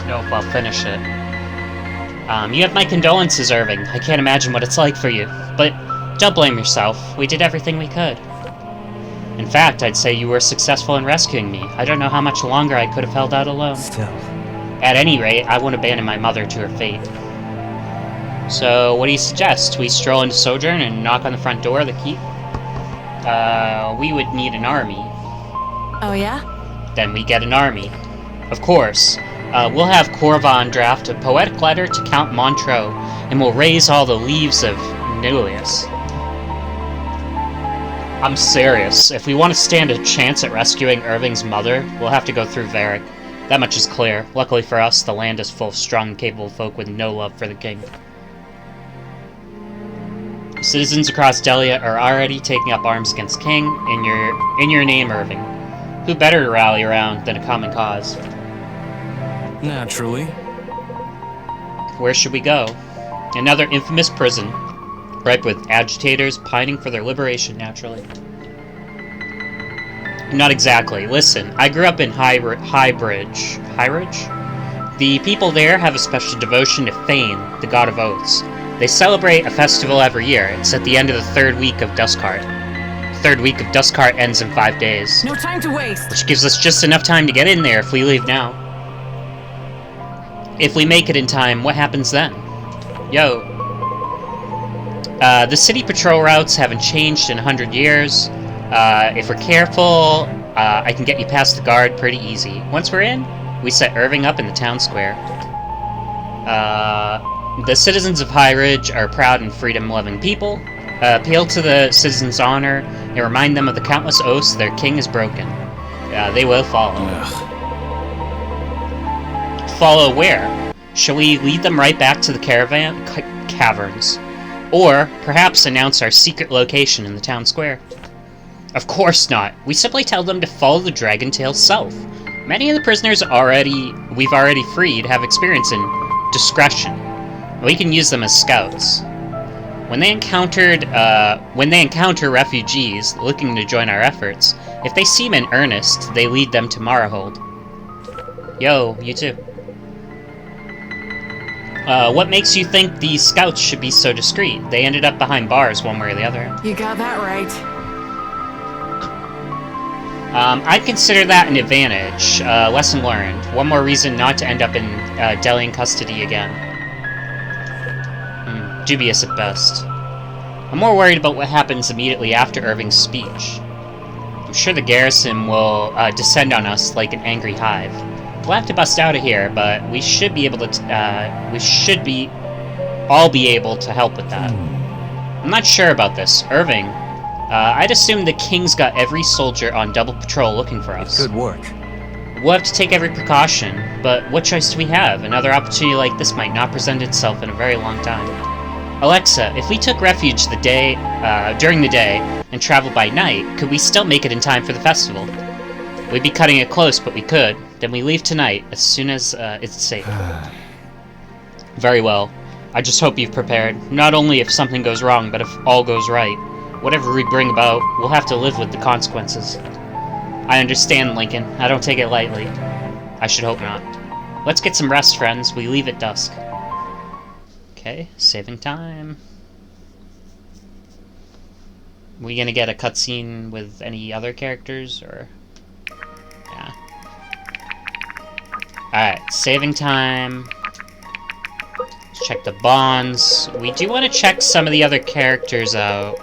know if I'll finish it. You have my condolences, Irving. I can't imagine what it's like for you. But don't blame yourself. We did everything we could. In fact, I'd say you were successful in rescuing me. I don't know how much longer I could have held out alone. Still. At any rate, I won't abandon my mother to her fate. So, what do you suggest? We stroll into Sojourn and knock on the front door of the keep? We would need an army. Oh yeah? Then we get an army. Of course. We'll have Corvan draft a poetic letter to Count Montreux, and we'll raise all the leaves of Nullius. I'm serious. If we want to stand a chance at rescuing Irving's mother, we'll have to go through Varric. That much is clear. Luckily for us, the land is full of strong and capable folk with no love for the king. Citizens across Delia are already taking up arms against King in your name, Irving. Who better to rally around than a common cause? Naturally. Where should we go? Another infamous prison, ripe with agitators pining for their liberation, naturally. Not exactly. Listen, I grew up in Highbridge. Highridge? The people there have a special devotion to Thane, the god of oaths. They celebrate a festival every year. It's at the end of the third week of Duscart. The third week of Duscart ends in 5 days. No time to waste! Which gives us just enough time to get in there if we leave now. If we make it in time, what happens then? Yo. The city patrol routes haven't changed in 100 years. If we're careful, I can get you past the guard pretty easy. Once we're in, we set Irving up in the town square. The citizens of High Ridge are proud and freedom-loving people. Appeal to the citizens' honor and remind them of the countless oaths their king has broken. They will follow. Ugh. Follow where? Shall we lead them right back to the caverns? Or perhaps announce our secret location in the town square? Of course not. We simply tell them to follow the dragon tail south. Many of the prisoners we've already freed have experience in discretion. We can use them as scouts. When they encounter refugees looking to join our efforts, if they seem in earnest, they lead them to Marahold. Yo, you too. What makes you think these scouts should be so discreet? They ended up behind bars one way or the other. You got that right. I'd consider that an advantage. Lesson learned. One more reason not to end up in Delian custody again. Dubious at best. I'm more worried about what happens immediately after Irving's speech. I'm sure the garrison will descend on us like an angry hive. We'll have to bust out of here, but we should be able to. All be able to help with that. I'm not sure about this, Irving. I'd assume the king's got every soldier on double patrol looking for us. Good work. We'll have to take every precaution, but what choice do we have? Another opportunity like this might not present itself in a very long time. Alexa, if we took refuge during the day and traveled by night, could we still make it in time for the festival? We'd be cutting it close, but we could. Then we leave tonight, as soon as it's safe. Very well. I just hope you've prepared. Not only if something goes wrong, but if all goes right. Whatever we bring about, we'll have to live with the consequences. I understand, Lincoln. I don't take it lightly. I should hope not. Let's get some rest, friends. We leave at dusk. Okay, saving time. We gonna get a cutscene with any other characters, or... Yeah. Alright, saving time. Let's check the bonds. We do want to check some of the other characters out.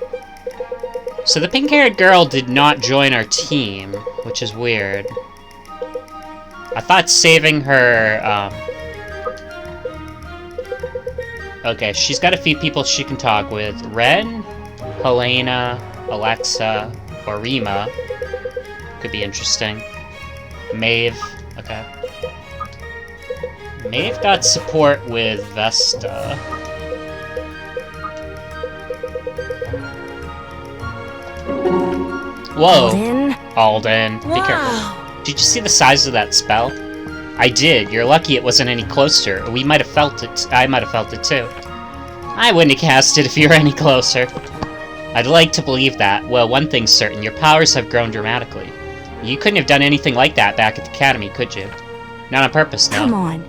So the pink-haired girl did not join our team, which is weird. I thought saving her, Okay, she's got a few people she can talk with. Ren, Helena, Alexa, or Rima. Could be interesting. Maeve. Okay. Maeve got support with Vesta. Whoa. Alden. Be careful. Did you see the size of that spell? I did. You're lucky it wasn't any closer. We might have felt it. I might have felt it too. I wouldn't have cast it if you were any closer. I'd like to believe that. Well, one thing's certain. Your powers have grown dramatically. You couldn't have done anything like that back at the academy, could you? Not on purpose, no. Come on.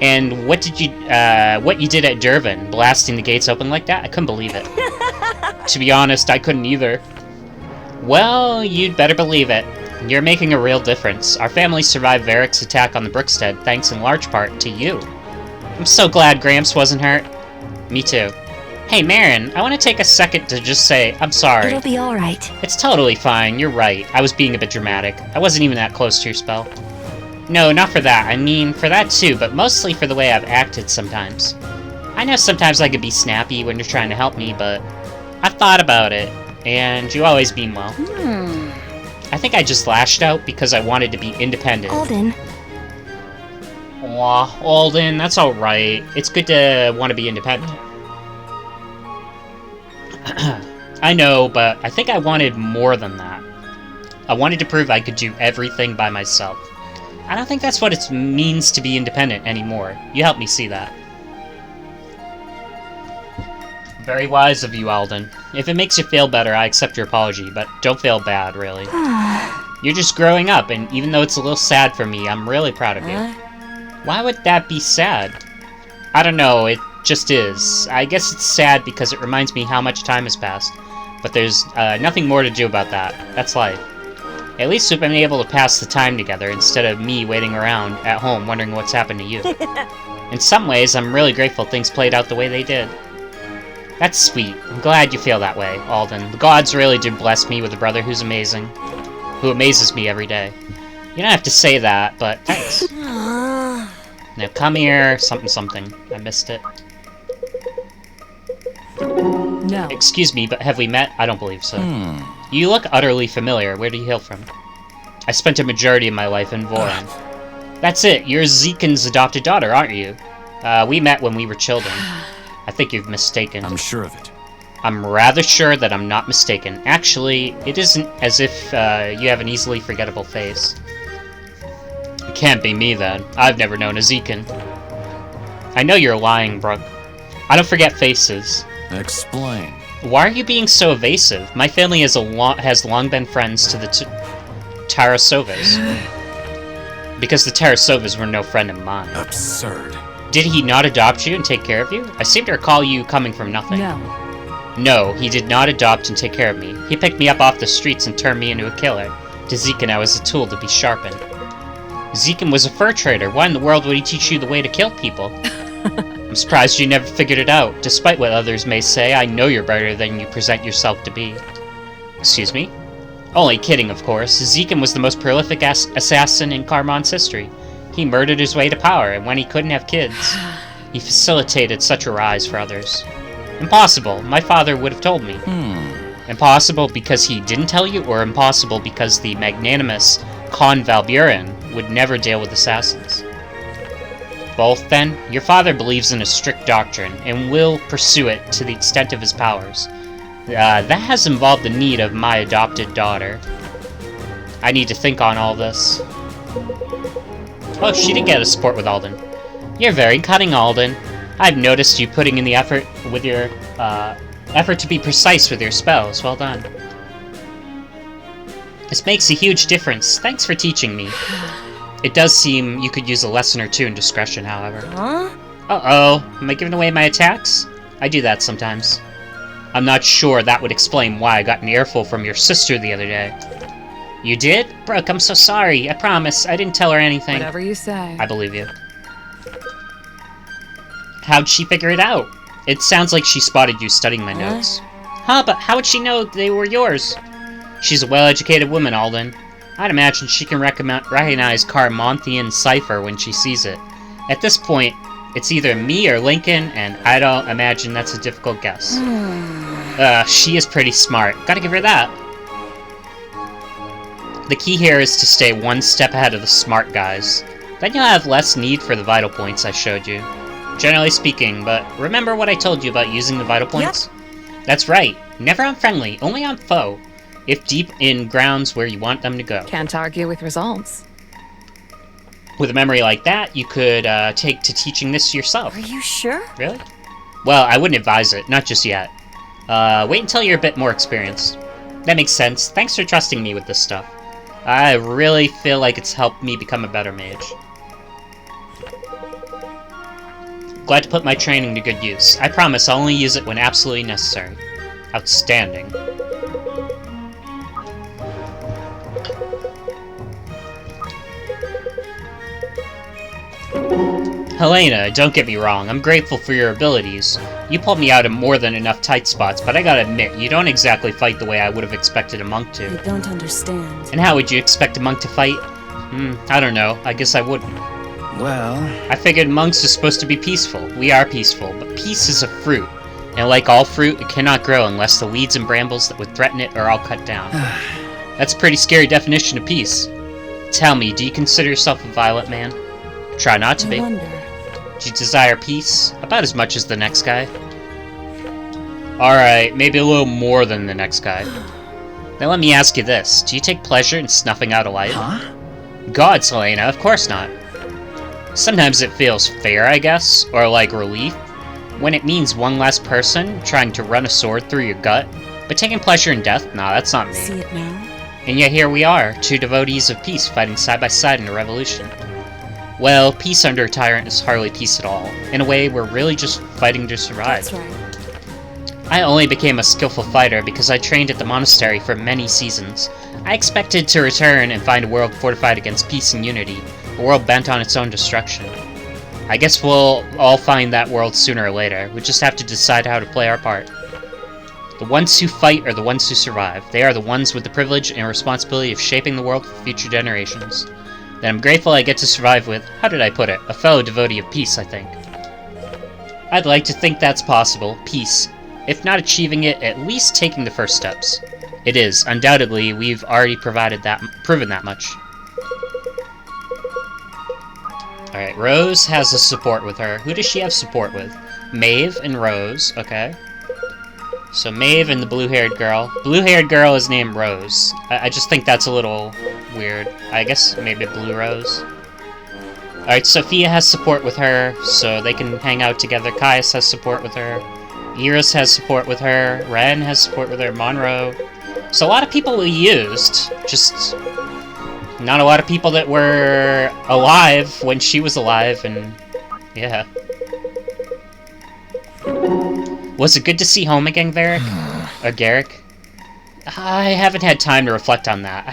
And what you did at Durban, blasting the gates open like that? I couldn't believe it. To be honest, I couldn't either. Well, you'd better believe it. You're making a real difference. Our family survived Varric's attack on the Brookstead thanks in large part to you. I'm so glad Gramps wasn't hurt. Me too. Hey, Marin, I want to take a second to just say, I'm sorry. It'll be alright. It's totally fine, you're right. I was being a bit dramatic. I wasn't even that close to your spell. No, not for that. I mean, for that too, but mostly for the way I've acted sometimes. I know sometimes I could be snappy when you're trying to help me, but I've thought about it, and you always mean well. I think I just lashed out because I wanted to be independent. Alden. Aw, Alden, that's alright. It's good to want to be independent. I know, but I think I wanted more than that. I wanted to prove I could do everything by myself. I don't think that's what it means to be independent anymore. You helped me see that. Very wise of you, Alden. If it makes you feel better, I accept your apology, but don't feel bad, really. You're just growing up, and even though it's a little sad for me, I'm really proud of you. Why would that be sad? I don't know, it just is. I guess it's sad because it reminds me how much time has passed. But there's nothing more to do about that. That's life. At least we've been able to pass the time together instead of me waiting around at home wondering what's happened to you. In some ways, I'm really grateful things played out the way they did. That's sweet. I'm glad you feel that way, Alden. The gods really did bless me with a brother who's amazing. Who amazes me every day. You don't have to say that, but thanks. Now come here, something something. I missed it. No. Excuse me, but have we met? I don't believe so. You look utterly familiar. Where do you hail from? I spent a majority of my life in Voron. That's it. You're Zekin's adopted daughter, aren't you? We met when we were children. I think you've mistaken. I'm sure of it. I'm rather sure that I'm not mistaken. Actually, it isn't as if you have an easily forgettable face. It can't be me, then. I've never known a Zekin. I know you're lying, Brooke. I don't forget faces. Explain. Why are you being so evasive? My family has long been friends to the Tarasovas. Because the Tarasovas were no friend of mine. Absurd. Did he not adopt you and take care of you? I seem to recall you coming from nothing. No. No, he did not adopt and take care of me. He picked me up off the streets and turned me into a killer. To Zekin, I was a tool to be sharpened. Zekin was a fur trader. Why in the world would he teach you the way to kill people? I'm surprised you never figured it out. Despite what others may say, I know you're better than you present yourself to be. Excuse me? Only kidding, of course. Zekin was the most prolific assassin in Carmon's history. He murdered his way to power, and when he couldn't have kids, he facilitated such a rise for others. Impossible. My father would have told me. Impossible because he didn't tell you, or impossible because the magnanimous Khan Valburen would never deal with assassins? Both, then. Your father believes in a strict doctrine, and will pursue it to the extent of his powers. That has involved the need of my adopted daughter. I need to think on all this. Oh, she did get a sport with Alden. You're very cunning, Alden. I've noticed you putting in the effort with your, effort to be precise with your spells. Well done. This makes a huge difference. Thanks for teaching me. It does seem you could use a lesson or two in discretion, however. Huh? Uh-oh. Am I giving away my attacks? I do that sometimes. I'm not sure that would explain why I got an earful from your sister the other day. You did? Brooke, I'm so sorry. I promise. I didn't tell her anything. Whatever you say. I believe you. How'd she figure it out? It sounds like she spotted you studying my notes. Huh, but how would she know they were yours? She's a well-educated woman, Alden. I'd imagine she can recognize Carmonthian cipher when she sees it. At this point, it's either me or Lincoln, and I don't imagine that's a difficult guess. She is pretty smart. Gotta give her that. The key here is to stay one step ahead of the smart guys. Then you'll have less need for the vital points I showed you. Generally speaking, but remember what I told you about using the vital points? Yep. That's right. Never on friendly, only on foe. If deep in grounds where you want them to go. Can't argue with results. With a memory like that, you could take to teaching this yourself. Are you sure? Really? Well, I wouldn't advise it, not just yet. Wait until you're a bit more experienced. That makes sense. Thanks for trusting me with this stuff. I really feel like it's helped me become a better mage. Glad to put my training to good use. I promise I'll only use it when absolutely necessary. Outstanding. Helena, don't get me wrong, I'm grateful for your abilities. You pulled me out of more than enough tight spots, but I gotta admit, you don't exactly fight the way I would have expected a monk to. I don't understand. And how would you expect a monk to fight? I don't know. I guess I wouldn't. Well... I figured monks are supposed to be peaceful. We are peaceful, but peace is a fruit. And like all fruit, it cannot grow unless the weeds and brambles that would threaten it are all cut down. That's a pretty scary definition of peace. Tell me, do you consider yourself a violent man? Try not to be. I wonder. Do you desire peace? About as much as the next guy. Alright, maybe a little more than the next guy. Now let me ask you this. Do you take pleasure in snuffing out a life? Huh? Gods, Helena, of course not. Sometimes it feels fair, I guess, or like relief, when it means one less person trying to run a sword through your gut. But taking pleasure in death? Nah, that's not me. See it now? And yet here we are, two devotees of peace fighting side by side in a revolution. Well, peace under a tyrant is hardly peace at all. In a way, we're really just fighting to survive. That's right. I only became a skillful fighter because I trained at the monastery for many seasons. I expected to return and find a world fortified against peace and unity, a world bent on its own destruction. I guess we'll all find that world sooner or later. We just have to decide how to play our part. The ones who fight are the ones who survive. They are the ones with the privilege and responsibility of shaping the world for future generations. That I'm grateful I get to survive with, how did I put it, a fellow devotee of peace, I think. I'd like to think that's possible, peace. If not achieving it, at least taking the first steps. It is, undoubtedly, we've already proven that much. Alright, Rose has a support with her. Who does she have support with? Maeve and Rose, okay. So Maeve and the blue-haired girl. Blue-haired girl is named Rose. I just think that's a little weird. I guess maybe Blue Rose. Alright, Sophia has support with her, so they can hang out together. Caius has support with her. Iris has support with her. Ren has support with her. Monroe. So a lot of people we used, just not a lot of people that were alive when she was alive, and yeah. Was it good to see home again, Varric? Or Garrick? I haven't had time to reflect on that.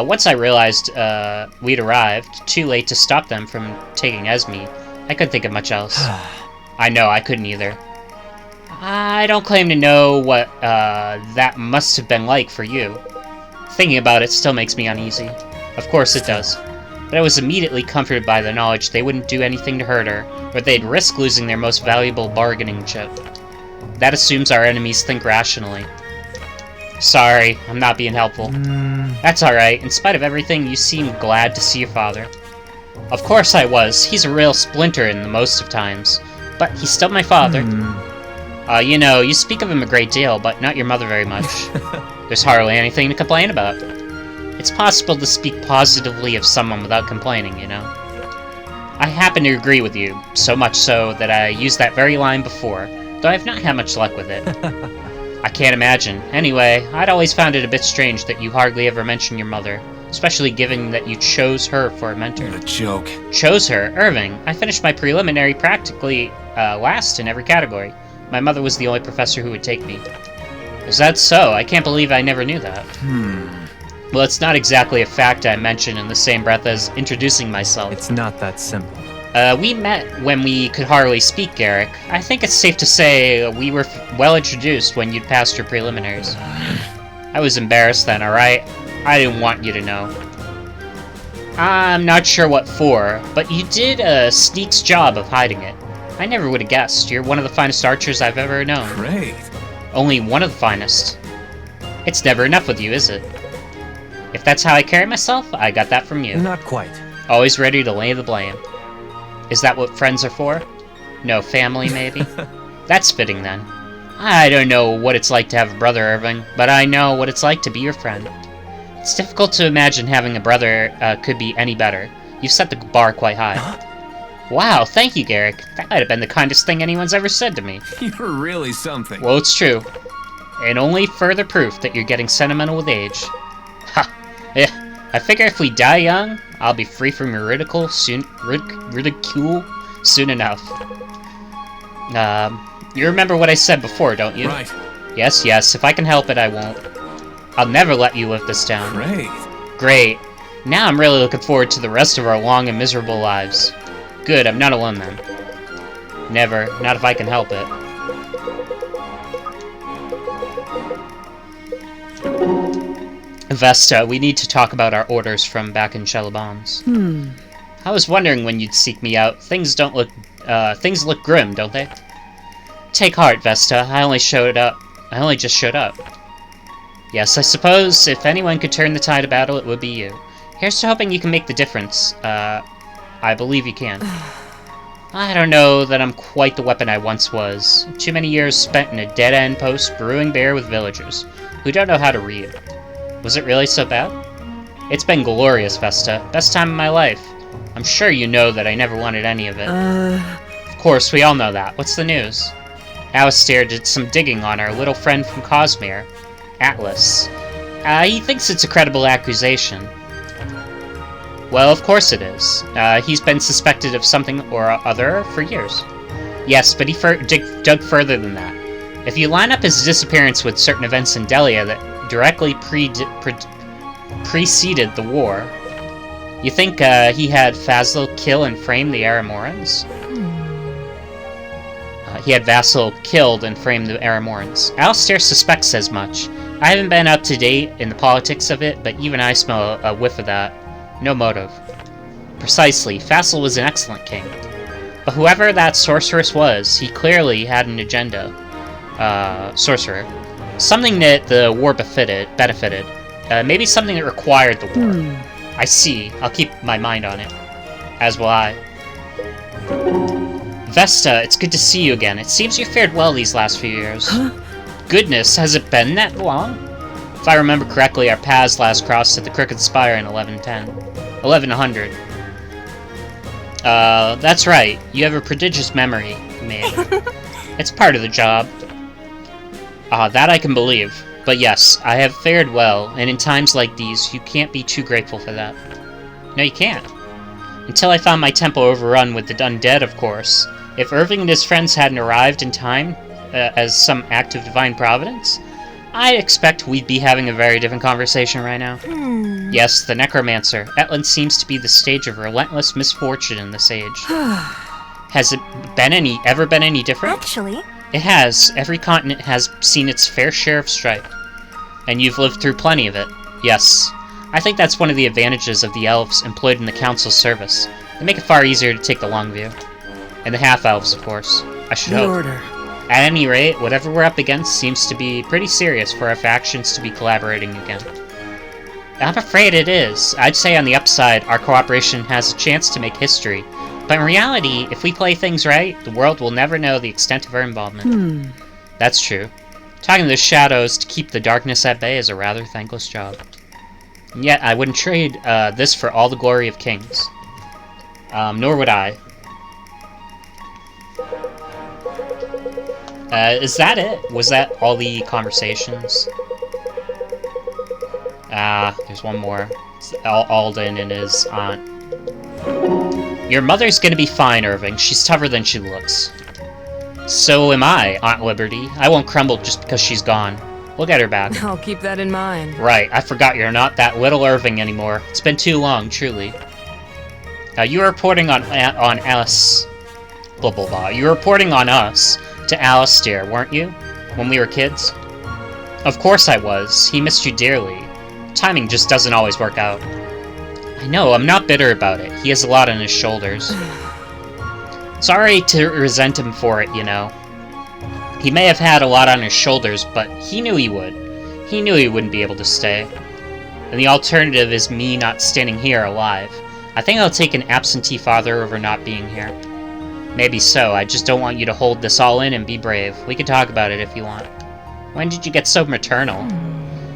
Once I realized we'd arrived, too late to stop them from taking Esme, I couldn't think of much else. I know, I couldn't either. I don't claim to know what that must have been like for you. Thinking about it still makes me uneasy. Of course it does. But I was immediately comforted by the knowledge they wouldn't do anything to hurt her, or they'd risk losing their most valuable bargaining chip. That assumes our enemies think rationally. Sorry, I'm not being helpful. That's alright. In spite of everything, you seem glad to see your father. Of course I was. He's a real splinter in the most of times. But he's still my father. You know, you speak of him a great deal, but not your mother very much. There's hardly anything to complain about. It's possible to speak positively of someone without complaining, you know? I happen to agree with you, so much so that I used that very line before, though I've not had much luck with it. I can't imagine. Anyway, I'd always found it a bit strange that you hardly ever mention your mother, especially given that you chose her for a mentor. What a joke. Chose her? Irving, I finished my preliminary practically last in every category. My mother was the only professor who would take me. Is that so? I can't believe I never knew that. Well, it's not exactly a fact I mention in the same breath as introducing myself. It's not that simple. We met when we could hardly speak, Garrick. I think it's safe to say we were well introduced when you'd passed your preliminaries. I was embarrassed then, alright? I didn't want you to know. I'm not sure what for, but you did a sneak's job of hiding it. I never would have guessed. You're one of the finest archers I've ever known. Great. Only one of the finest. It's never enough with you, is it? If that's how I carry myself, I got that from you. Not quite. Always ready to lay the blame. Is that what friends are for? No, family, maybe? That's fitting, then. I don't know what it's like to have a brother, Irving, but I know what it's like to be your friend. It's difficult to imagine having a brother could be any better. You've set the bar quite high. Wow, thank you, Garrick. That might have been the kindest thing anyone's ever said to me. You're really something. Well, it's true. And only further proof that you're getting sentimental with age. Ha! I figure if we die young, I'll be free from your ridicule Soon enough. You remember what I said before, don't you? Right. Yes, yes. If I can help it, I won't. I'll never let you live this down. Great. Great. Now I'm really looking forward to the rest of our long and miserable lives. Good, I'm not alone then. Never. Not if I can help it. Vesta, we need to talk about our orders from back in Shelobans. I was wondering when you'd seek me out. Things look grim, don't they? Take heart, Vesta. I only just showed up. Yes, I suppose if anyone could turn the tide of battle, it would be you. Here's to hoping you can make the difference. I believe you can. I don't know that I'm quite the weapon I once was. Too many years spent in a dead-end post brewing beer with villagers who don't know how to read. Was it really so bad? It's been glorious, Vesta. Best time of my life. I'm sure you know that I never wanted any of it. Of course, we all know that. What's the news? Alistair did some digging on our little friend from Cosmere, Atlas. He thinks it's a credible accusation. Well, of course it is. He's been suspected of something or other for years. Yes, but he dug further than that. If you line up his disappearance with certain events in Delia that directly preceded the war, you think he had Fazil kill and frame the Aramorans? He had Vassal killed and framed the Aramorans. Alistair suspects as much. I haven't been up to date in the politics of it, but even I smell a whiff of that. No motive. Precisely. Vassal was an excellent king. But whoever that sorceress was, he clearly had an agenda. Sorcerer. Something that the war benefited. Maybe something that required the war. I see. I'll keep my mind on it. As will I. Vesta, it's good to see you again. It seems you fared well these last few years. Goodness, has it been that long? If I remember correctly, our paths last crossed at the Crooked Spire in 1100. That's right. You have a prodigious memory, maid. It's part of the job. That I can believe. But yes, I have fared well, and in times like these, you can't be too grateful for that. No, you can't. Until I found my temple overrun with the undead, of course. If Irving and his friends hadn't arrived in time, as some act of divine providence, I expect we'd be having a very different conversation right now. Yes, the Necromancer. Etland seems to be the stage of relentless misfortune in this age. Has it ever been any different? Actually, It has. Every continent has seen its fair share of strife. And you've lived through plenty of it. Yes. I think that's one of the advantages of the elves employed in the Council's service. They make it far easier to take the long view. And the half-elves, of course. I should hope. order. At any rate, whatever we're up against seems to be pretty serious for our factions to be collaborating again. I'm afraid it is. I'd say on the upside, our cooperation has a chance to make history. But in reality, if we play things right, the world will never know the extent of our involvement. That's true. Talking to the shadows to keep the darkness at bay is a rather thankless job. And yet, I wouldn't trade this for all the glory of kings. Nor would I. Is that it? Was that all the conversations? There's one more. It's Alden and his aunt. Your mother's gonna be fine, Irving. She's tougher than she looks. So am I, Aunt Liberty. I won't crumble just because she's gone. We'll get her back. I'll keep that in mind. Right, I forgot you're not that little Irving anymore. It's been too long, truly. You were reporting on Alice... Blah, blah, blah. You were reporting on us to Alistair, weren't you? When we were kids? Of course I was. He missed you dearly. Timing just doesn't always work out. I know, I'm not bitter about it. He has a lot on his shoulders. Sorry to resent him for it, you know. He may have had a lot on his shoulders, but he knew he would. He knew he wouldn't be able to stay. And the alternative is me not standing here alive. I think I'll take an absentee father over not being here. Maybe so, I just don't want you to hold this all in and be brave. We can talk about it if you want. When did you get so maternal?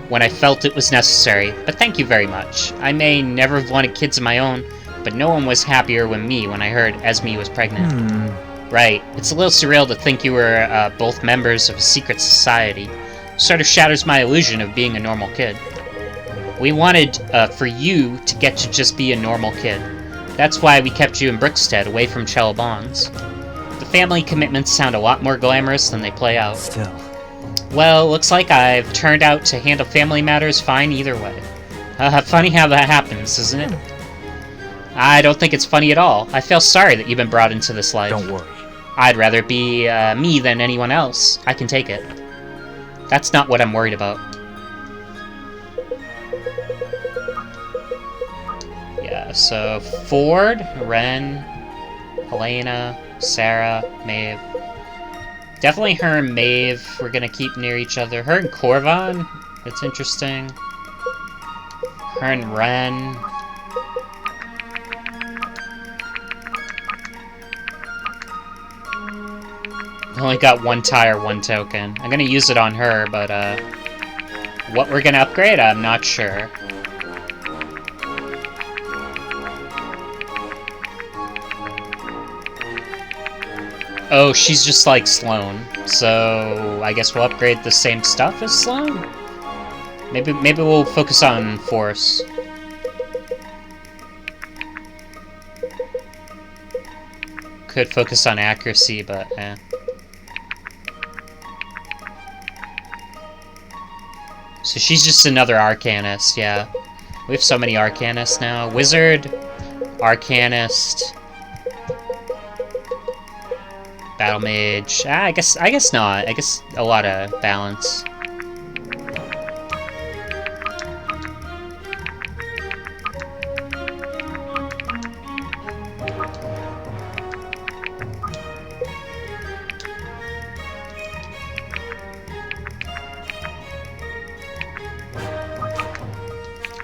When I felt it was necessary, but thank you very much. I may never have wanted kids of my own, but no one was happier than me when I heard Esme was pregnant. Right, it's a little surreal to think you were both members of a secret society. Sort of shatters my illusion of being a normal kid. We wanted for you to get to just be a normal kid. That's why we kept you in Brickstead, away from Chelabongs. The family commitments sound a lot more glamorous than they play out. Still. Well, looks like I've turned out to handle family matters fine either way. Funny how that happens, isn't it? I don't think it's funny at all. I feel sorry that you've been brought into this life. Don't worry. I'd rather it be me than anyone else. I can take it. That's not what I'm worried about. Yeah, so Ford, Ren, Helena, Sarah, Maeve. Definitely her and Maeve we're gonna keep near each other. Her and Corvan, it's interesting. Her and Ren. Only got one tire, one token. I'm gonna use it on her, but what we're gonna upgrade, I'm not sure. Oh, she's just like Sloane. So I guess we'll upgrade the same stuff as Sloane? Maybe we'll focus on Force. Could focus on accuracy, but eh. So she's just another Arcanist, yeah. We have so many Arcanists now. Wizard, Arcanist, Battle Mage. I guess not. I guess a lot of balance.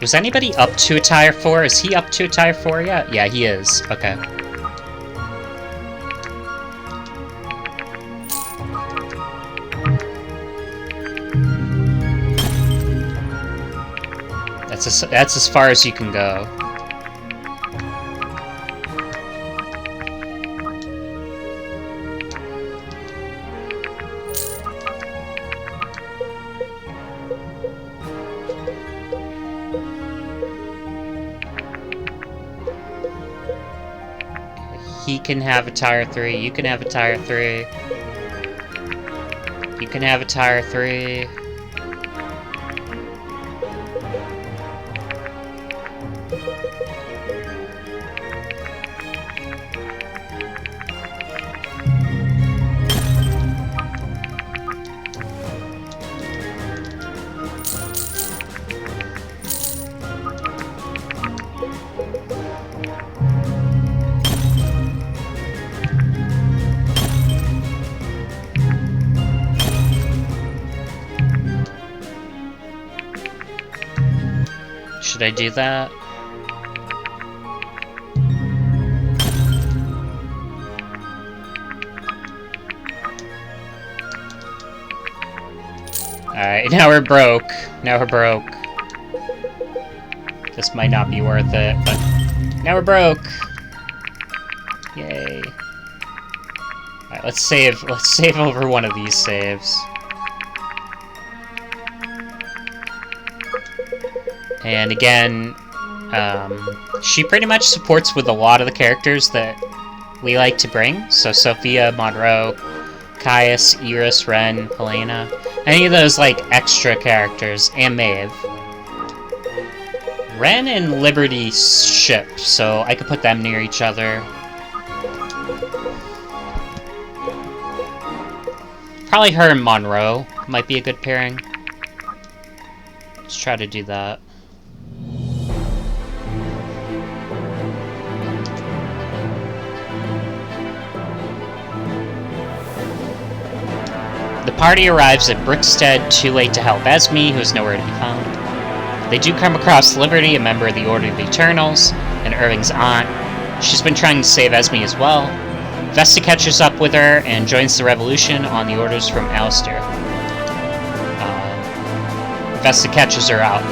Was anybody up to a Tire 4? Is he up to a Tire 4 yet? Yeah, he is. Okay. That's as far as you can go. He can have a Tire 3, you can have a Tire 3. You can have a Tire 3. Should I do that? Alright, now we're broke. Now we're broke. This might not be worth it, but now we're broke. Yay. Alright, let's save over one of these saves. And again, she pretty much supports with a lot of the characters that we like to bring. So Sophia, Monroe, Caius, Iris, Ren, Helena. Any of those, like, extra characters. And Maeve. Ren and Liberty ship, so I could put them near each other. Probably her and Monroe might be a good pairing. Let's try to do that. The party arrives at Brickstead too late to help Esme, who is nowhere to be found. They do come across Liberty, a member of the Order of the Eternals, and Irving's aunt. She's been trying to save Esme as well. Vesta catches up with her and joins the revolution on the orders from Alistair. Vesta catches her out.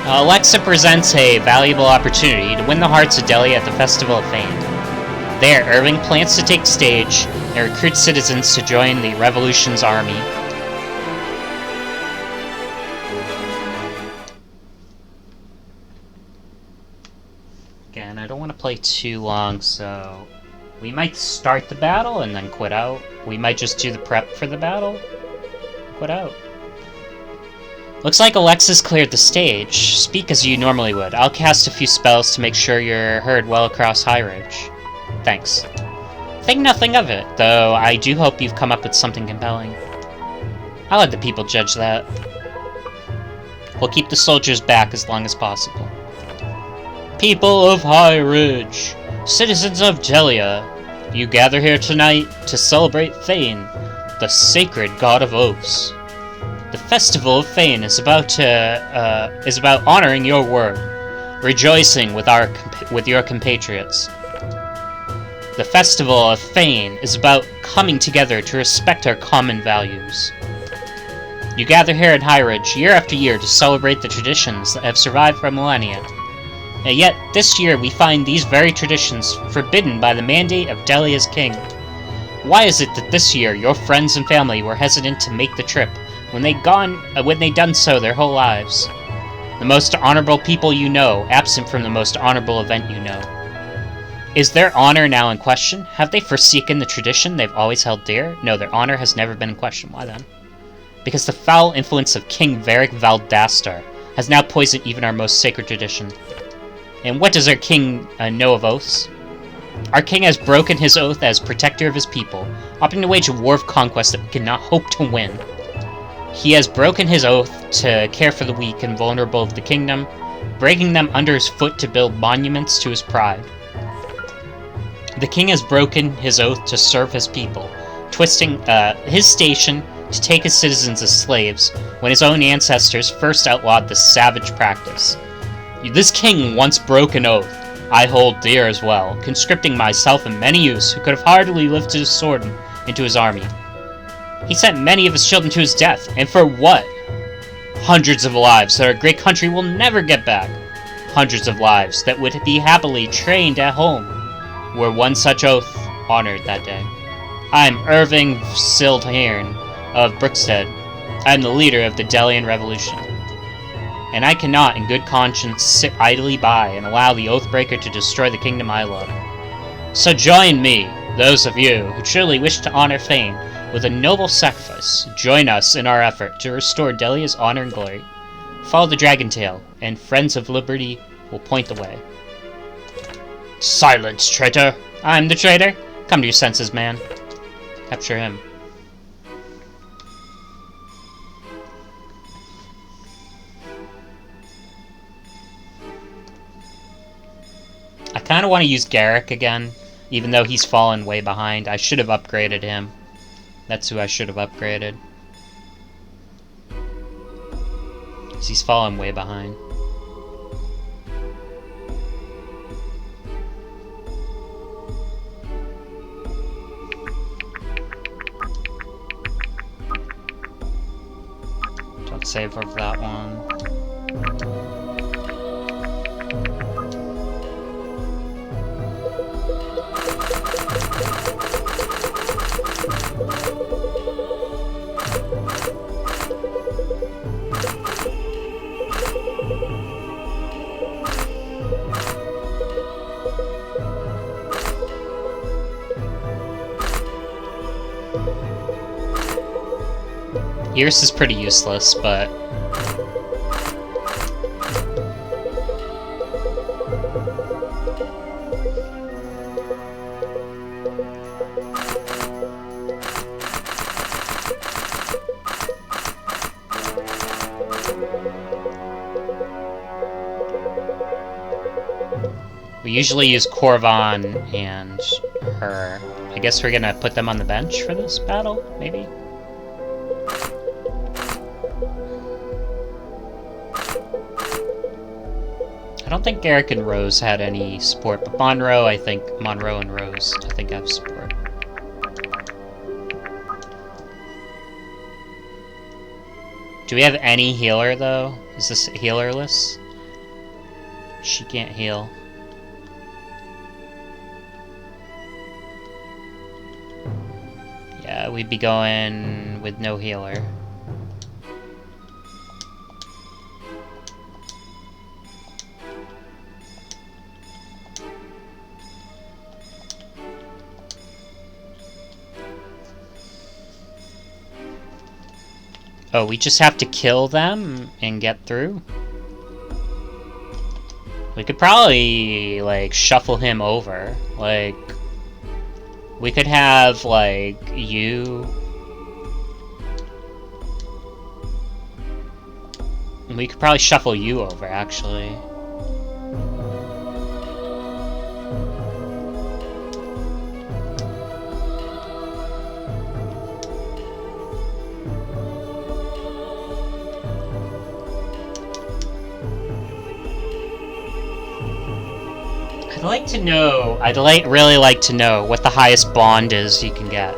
Alexa presents a valuable opportunity to win the hearts of Delhi at the Festival of Fame. There, Irving plans to take stage and recruit citizens to join the Revolution's army. Again, I don't want to play too long, so we might start the battle and then quit out. We might just do the prep for the battle, quit out. Looks like Alexa's cleared the stage. Speak as you normally would. I'll cast a few spells to make sure you're heard well across High Ridge. Thanks. Think nothing of it, though I do hope you've come up with something compelling. I'll let the people judge that. We'll keep the soldiers back as long as possible. People of High Ridge, citizens of Delia, you gather here tonight to celebrate Thane, the sacred god of oaths. The festival of Thane is about honoring your word, rejoicing with your compatriots. The festival of Thane is about coming together to respect our common values. You gather here in High Ridge year after year to celebrate the traditions that have survived for millennia. And yet, this year we find these very traditions forbidden by the mandate of Delia's king. Why is it that this year your friends and family were hesitant to make the trip when they'd done so their whole lives? The most honorable people you know, absent from the most honorable event you know. Is their honor now in question? Have they forsaken the tradition they've always held dear? No, their honor has never been in question. Why then? Because the foul influence of King Varric Valdastar has now poisoned even our most sacred tradition. And what does our king know of oaths? Our king has broken his oath as protector of his people, opting to wage a war of conquest that we cannot hope to win. He has broken his oath to care for the weak and vulnerable of the kingdom, breaking them under his foot to build monuments to his pride. The king has broken his oath to serve his people, twisting his station to take his citizens as slaves when his own ancestors first outlawed this savage practice. This king once broke an oath I hold dear as well, conscripting myself and many youths who could have hardly lifted his sword into his army. He sent many of his children to his death, and for what? Hundreds of lives that our great country will never get back. Hundreds of lives that would be happily trained at home, were one such oath honored that day. I am Irving Sildhern of Brookstead. I am the leader of the Delian Revolution. And I cannot, in good conscience, sit idly by and allow the Oathbreaker to destroy the kingdom I love. So join me, those of you who truly wish to honor Thane with a noble sacrifice. Join us in our effort to restore Delia's honor and glory. Follow the dragon tail, and Friends of Liberty will point the way. Silence, traitor! I'm the traitor? Come to your senses, man. Capture him. I kind of want to use Garrick again, even though he's fallen way behind. I should have upgraded him. That's who I should have upgraded. Because he's fallen way behind. Don't save over that one. Iris is pretty useless, but... we usually use Corvan and her. I guess we're gonna put them on the bench for this battle, maybe? I don't think Garrick and Rose had any support, but Monroe and Rose, I think have support. Do we have any healer, though? Is this healerless? She can't heal. Yeah, we'd be going with no healer. Oh, we just have to kill them and get through? We could probably, like, shuffle him over. Like, we could have, like, you... We could probably shuffle you over, actually. I'd really like to know what the highest bond is you can get.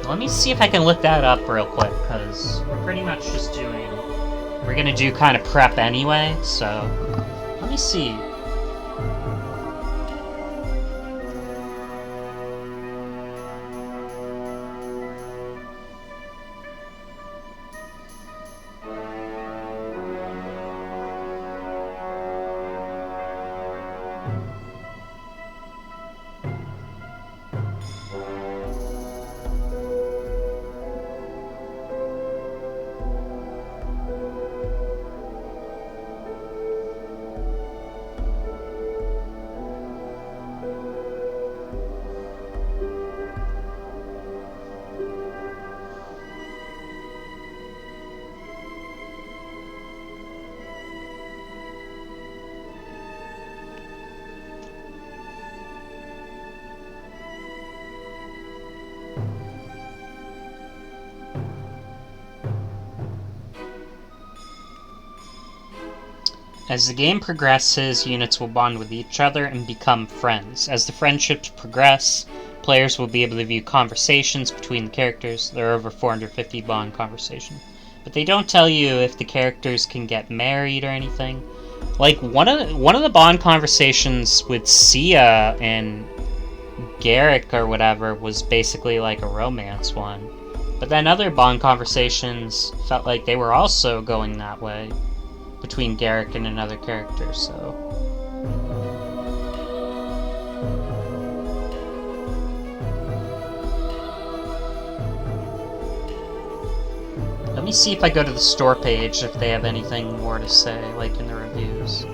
Let me see if I can look that up real quick, because we're pretty much just doing... We're gonna do kind of prep anyway, so... Let me see. As the game progresses, units will bond with each other and become friends. As the friendships progress, players will be able to view conversations between the characters. There are over 450 bond conversations. But they don't tell you if the characters can get married or anything. Like, one of the bond conversations with Sia and Garrick or whatever was basically like a romance one. But then other bond conversations felt like they were also going that way. Between Garrick and another character, so... Let me see if I go to the store page if they have anything more to say, like in the reviews.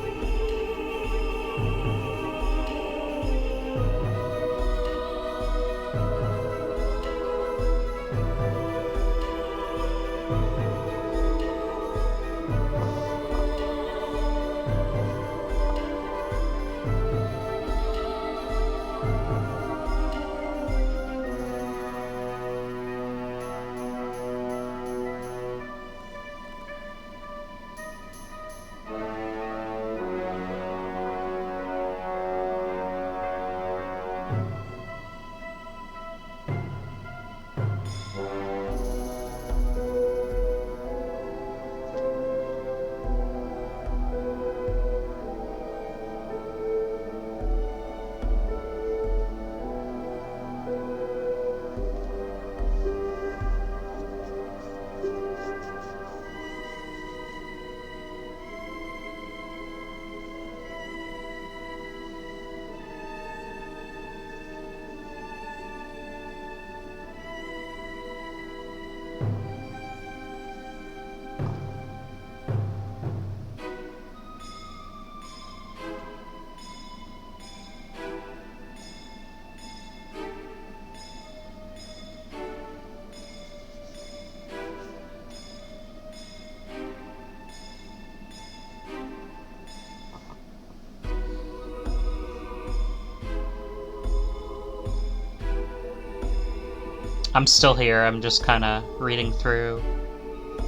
I'm still here, I'm just kind of reading through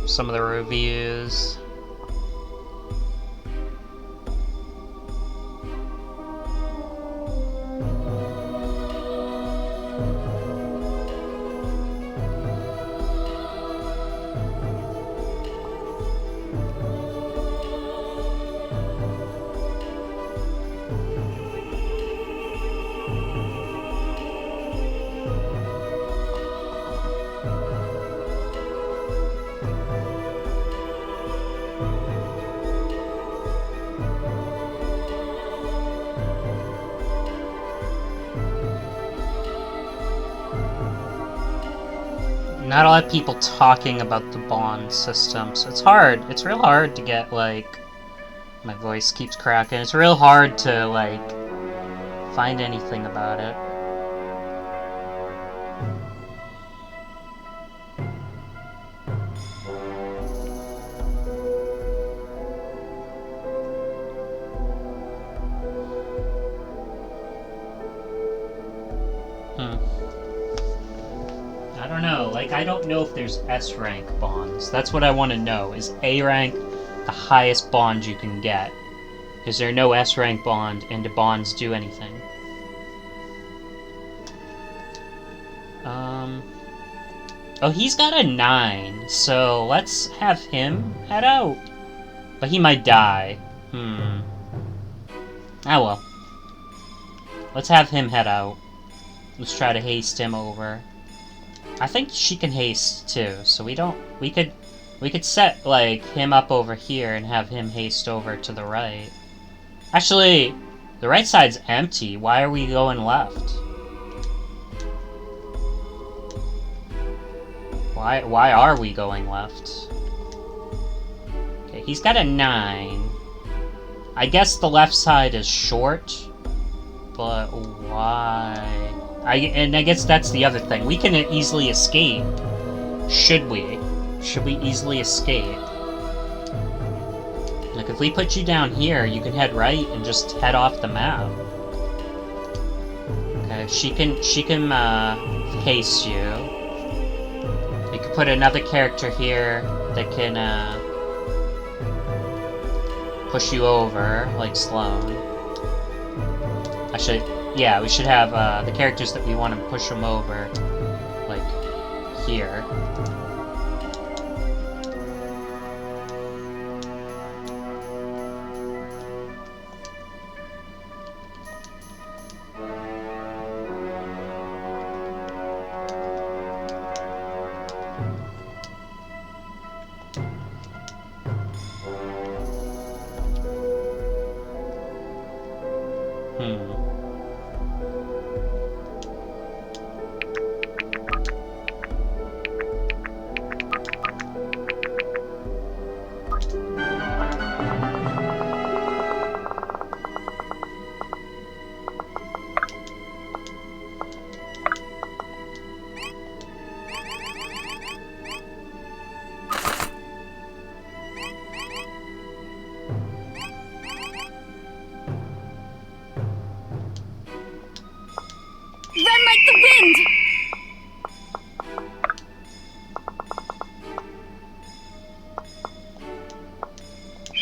some of the reviews. not a lot of people talking about the bond system, so it's hard. It's real hard to get, like... My voice keeps cracking. It's real hard to, like, find anything about it. I don't know. Like, I don't know if there's S rank bonds. That's what I want to know. Is A rank the highest bond you can get? Is there no S rank bond, and do bonds do anything? Oh, he's got a 9, so let's have him head out. But he might die. Ah well. Let's have him head out. Let's try to haste him over. I think she can haste too, so we could set, like, him up over here and have him haste over to the right. Actually, the right side's empty. Why are we going left? Why are we going left? Okay, he's got a 9. I guess the left side is short, but why? And I guess that's the other thing. We can easily escape. Should we? Should we easily escape? Like, if we put you down here, you can head right and just head off the map. Okay, she can haste you. We could put another character here that can, push you over, like Sloane. Actually, yeah, we should have, the characters that we want to push them over, like, here. Run like the wind!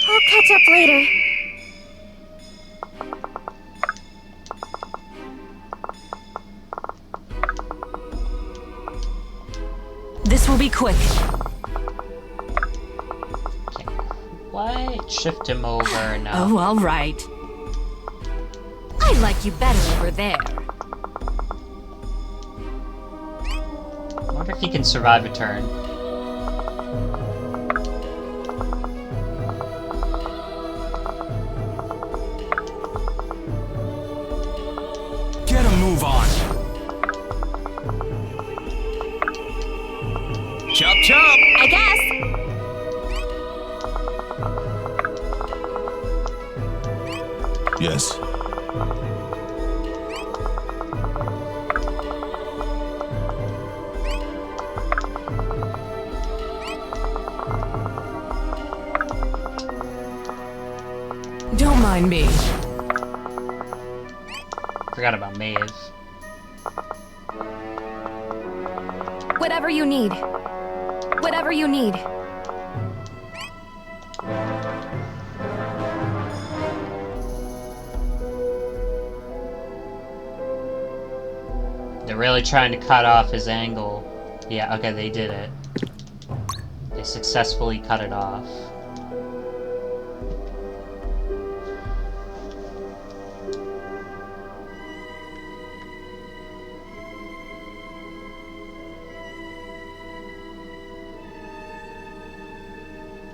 I'll catch up later. This will be quick. Why shift him over now? Oh, all right. I like you better over there. I wonder if he can survive a turn. Get a move on. Chop chop. I guess. Yes. Don't mind me. Forgot about Maeve. Whatever you need. Whatever you need. They're really trying to cut off his angle. Yeah, okay, they did it. They successfully cut it off.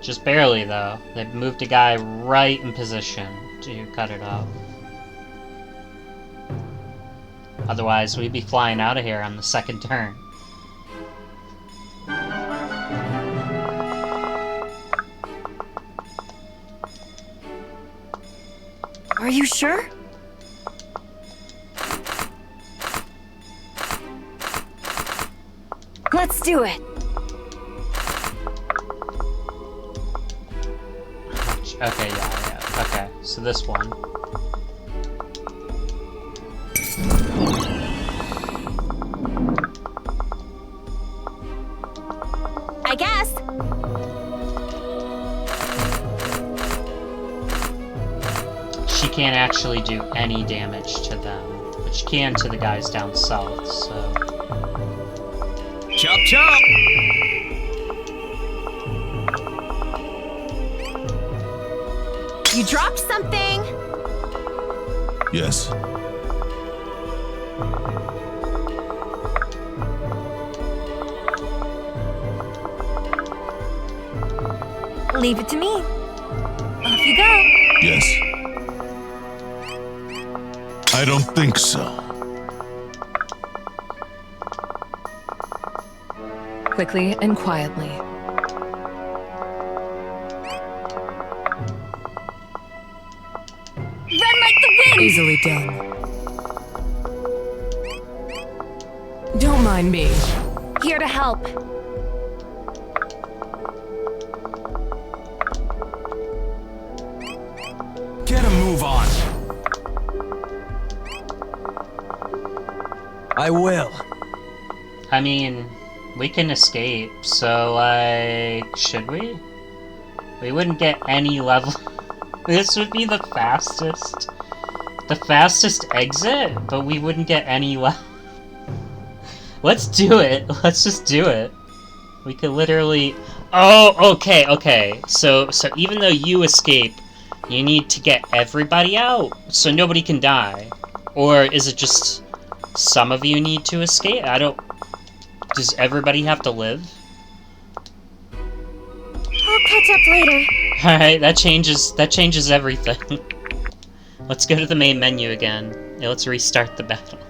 Just barely, though. They've moved a guy right in position to cut it off. Otherwise, we'd be flying out of here on the second turn. Are you sure? Let's do it. Okay, yeah. Okay, so this one. I guess. She can't actually do any damage to them, but she can to the guys down south, so... Chop chop! You dropped something. Yes. Leave it to me. Off you go. Yes. I don't think so. Quickly and quietly. Run like the wind. Easily done. Don't mind me. Here to help. Get a move on. I will. I mean, we can escape, so, like... should we? We wouldn't get any level... This would be the fastest... The fastest exit, but we wouldn't get any level... Let's do it! Let's just do it! We could literally... Oh, okay. So even though you escape, you need to get everybody out, so nobody can die. Or is it just... some of you need to escape? I don't... Does everybody have to live? I'll catch up later. Alright, that changes everything. Let's go to the main menu again. Yeah, let's restart the battle.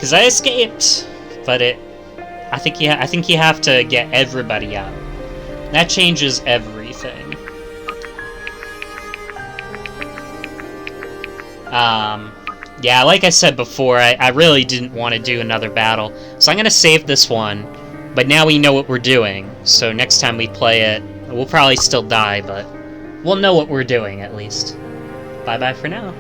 Cause I escaped, but I think you have to get everybody out. That changes everything. Yeah, like I said before, I really didn't want to do another battle, so I'm gonna save this one. But now we know what we're doing, so next time we play it, we'll probably still die, but we'll know what we're doing, at least. Bye-bye for now.